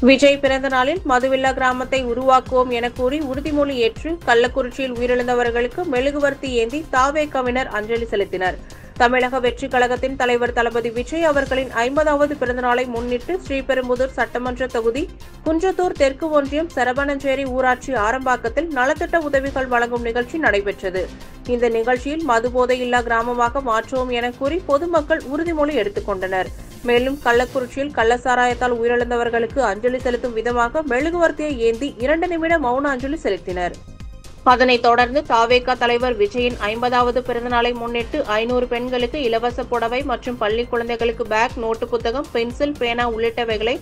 விஜய் பிறந்த நாளில் மதுவில்லா கிராமத்தை உருவாக்குவோம் என கூறி உறுதிமொழி ஏற்று கள்ளக்குறிச்சியில் உயிரிழந்தவர்களுக்கு மெழுகுவர்த்தி ஏந்தி தாவேகவினர் அஞ்சலி செலுத்தினர். தமிழக வெற்றிக் கழகத்தின் தலைவர் தளபதி விஜய் அவர்களின் 50வது பிறந்தநாளை முன்னிட்டு ஸ்ரீபெரும்புதூர் சட்டமன்ற தொகுதி குன்றத்தூர் தெற்கு ஒன்றியம் சரபணஞ்சேரி ஊராட்சி ஆரம்பாக்கத்தில் நலத்திட்ட உதவிகள் வழங்கும் நிகழ்ச்சி நடைபெற்றது. இந்த நிகழ்ச்சியில் மதுபோதையில்லா கிராமமாக மாற்றுவோம் என கூறி பொதுமக்கள் உறுதிமொழி எடுத்துக் கொண்டனர். மேலும் கள்ளக்குறிச்சியில் கள்ளசாராயத்தால் உயிரிழந்தவர்களுக்கு அஞ்சலி செலுத்தும் விதமாக மெழுகுவர்த்தியை ஏந்தி 2 நிமிட மௌன அஞ்சலி செலுத்தினர். அதனைத் தொடர்ந்து தாவேகா தலைவர் விஜயின் 50வது பிறந்தநாளை முன்னிட்டு 500 பெண்களுக்கு இலவச புடவை மற்றும் பள்ளி குழந்தைகளுக்கு பேக், நோட்டு புத்தகம், பென்சில், பேனா உள்ளிட்டவைகளை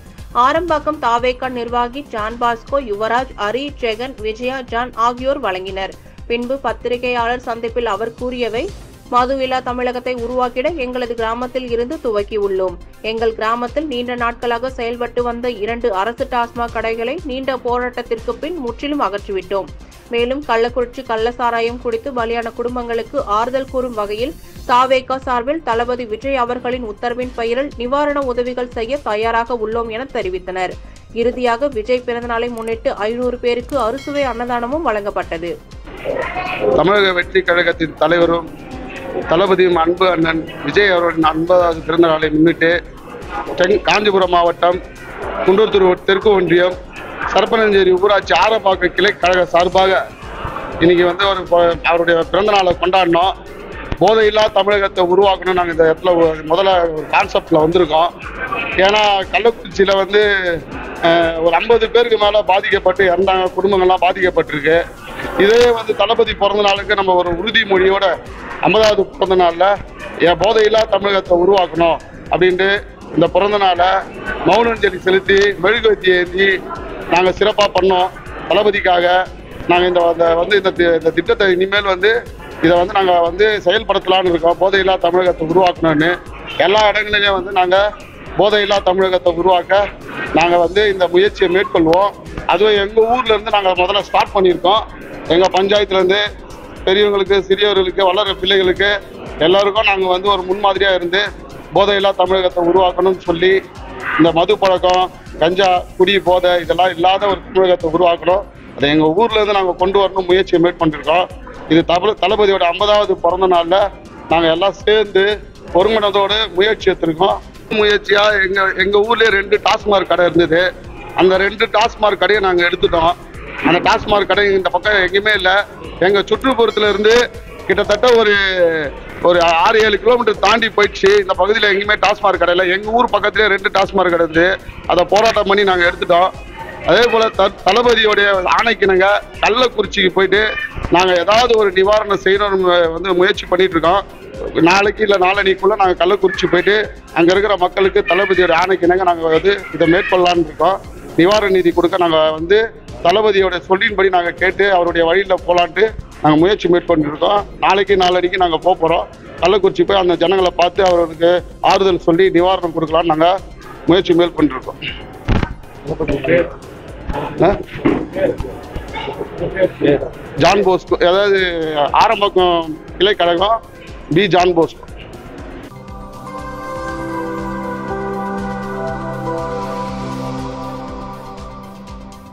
ஆரம்பாக்கம் தாவேகா நிர்வாகி ஜான் பாஸ்கோ, யுவராஜ், அரி, ஜெகன், விஜயா, ஜான் ஆகியோர் வழங்கினர். பின்பு பத்திரிகையாளர் சந்திப்பில் அவர் கூறியவை: மதுவில்லா தமிழகத்தை உருவாக்கிட எங்களது கிராமத்தில் இருந்து துவக்கியுள்ளோம். எங்கள் கிராமத்தில் நீண்ட நாட்களாக செயல்பட்டு வந்த 2 அரசு டாஸ்மாக் கடைகளை நீண்ட போராட்டத்திற்கு பின் முற்றிலும் அகற்றிவிட்டோம். மேலும் கள்ளக்குறிச்சி கள்ளசாராயம் குடித்து பலியான குடும்பங்களுக்கு ஆறுதல் கூறும் வகையில் தாவேகா சார்பில் தளபதி விஜய் அவர்களின் உத்தரவின் பெயரில் நிவாரண உதவிகள் செய்ய தயாராக உள்ளோம் என தெரிவித்தனர். இறுதியாக விஜய் பிறந்தநாளை முன்னிட்டு 500 பேருக்கு அறுசுவை அன்னதானமும் வழங்கப்பட்டது. தமிழக வெற்றிக் கழகத்தின் தலைவரும் தளபதியும் அன்பு அண்ணன் விஜய் அவர்களின் 50வது பிறந்த நாளை முன்னிட்டு காஞ்சிபுரம் மாவட்டம் குன்றத்தூர் தெற்கு ஒன்றியம் சரபணஞ்சேரி ஊராட்சி ஆரம்பாக்கம் கிளை கழக சார்பாக இன்னைக்கு அவருடைய பிறந்த நாளை கொண்டாடினோம். போதையில்லா தமிழகத்தை உருவாக்கணும். நாங்கள் இந்த இடத்துல முதல்ல ஒரு கான்செப்டில் வந்திருக்கோம். ஏன்னா கள்ளக்குறிச்சியில் ஒரு 50 பேருக்கு மேலே பாதிக்கப்பட்டு இறந்தாங்க, குடும்பங்கள்லாம் பாதிக்கப்பட்டிருக்கு. இதே தளபதி பிறந்த நாளுக்கு நம்ம ஒரு உறுதிமொழியோட 50வது பிறந்த நாளில் போதையில்லா தமிழகத்தை உருவாக்கணும் அப்படின்ட்டு இந்த பிறந்த நாளை மௌனஞ்சலி செலுத்தி மெழுகுவர்த்தி ஏந்தி நாங்கள் சிறப்பாக பண்ணோம். தளபதிக்காக நாங்கள் இந்த திட்டத்தை இனிமேல் இதை நாங்கள் செயல்படுத்தலான்னு இருக்கோம். போதையில்லா தமிழகத்தை உருவாக்கணும்னு எல்லா இடங்களிலையும் நாங்கள் போதையில்லா தமிழகத்தை உருவாக்க நாங்கள் இந்த முயற்சியை மேற்கொள்வோம். அதுவும் எங்கள் ஊர்லேருந்து நாங்கள் முதல்ல ஸ்டார்ட் பண்ணியிருக்கோம். எங்கள் பஞ்சாயத்துலேருந்து பெரியவங்களுக்கு, சிறியவர்களுக்கு, வளர பிள்ளைகளுக்கு எல்லாருக்கும் நாங்கள் ஒரு முன்மாதிரியாக இருந்து போதையில்லா தமிழகத்தை உருவாக்கணும்னு சொல்லி இந்த மது பழக்கம், கஞ்சா, குடி, போதை இதெல்லாம் இல்லாத ஒரு தமிழகத்தை உருவாக்கணும். அதை எங்கள் ஊர்லேருந்து நாங்கள் கொண்டு வரணும் முயற்சியை மேற்கொண்டிருக்கோம். இது தளபதியோட 50வது பிறந்த நாளில் நாங்கள் எல்லாம் சேர்ந்து ஒருங்கிணத்தோடு முயற்சி எடுத்திருக்கோம். முயற்சியாக எங்கள் ஊர்லேயே 2 டாஸ்மாக் கடை இருந்தது. அந்த 2 டாஸ்மாக் கடையை நாங்கள் எடுத்துட்டோம். அந்த டாஸ்மாக் கடை இந்த பக்கம் எங்கேயுமே இல்லை. எங்கள் சுற்றுப்புறத்தில் இருந்து கிட்டத்தட்ட ஒரு 6-7 கிலோமீட்டர் தாண்டி போயிடுச்சு. இந்த பகுதியில் எங்கேயுமே டாஸ்மாக் கடை இல்லை. எங்கள் ஊர் பக்கத்துலேயே 2 டாஸ்மாக் கடை இருந்து அதை போராட்டம் பண்ணி நாங்கள் எடுத்துட்டோம். அதே போல் தளபதியோடைய ஆணைக்கிணங்க கள்ளக்குறிச்சிக்கு போயிட்டு நாங்கள் ஏதாவது ஒரு நிவாரணம் செய்யணும்னு முயற்சி பண்ணிட்டு இருக்கோம். நாளைக்கு இல்லை நாளன்னைக்குள்ளே நாங்கள் கள்ளக்குறிச்சி போயிட்டு அங்கே இருக்கிற மக்களுக்கு தளபதியோட ஆணைக்கிணங்க நாங்கள் இதை மேற்கொள்ளலான்னு இருக்கோம். நிவாரண நிதி கொடுக்க நாங்கள் தளபதியோட சொல்லின்படி நாங்கள் கேட்டு அவருடைய வழியில் போகலான்ட்டு நாங்கள் முயற்சி மேற்கொண்டிருக்கோம். நாளைக்கு நாங்கள் போகிறோம். கள்ளக்குறிச்சி போய் அந்த ஜனங்களை பார்த்து அவருக்கு ஆறுதல் சொல்லி நிவாரணம் கொடுக்கலான்னு நாங்கள் முயற்சி மேற்கொண்டிருக்கோம். ஜான் போஸ்கோ, அதாவது ஆரம்பாக்கம் கிளை கழகம் பி. John Bosco.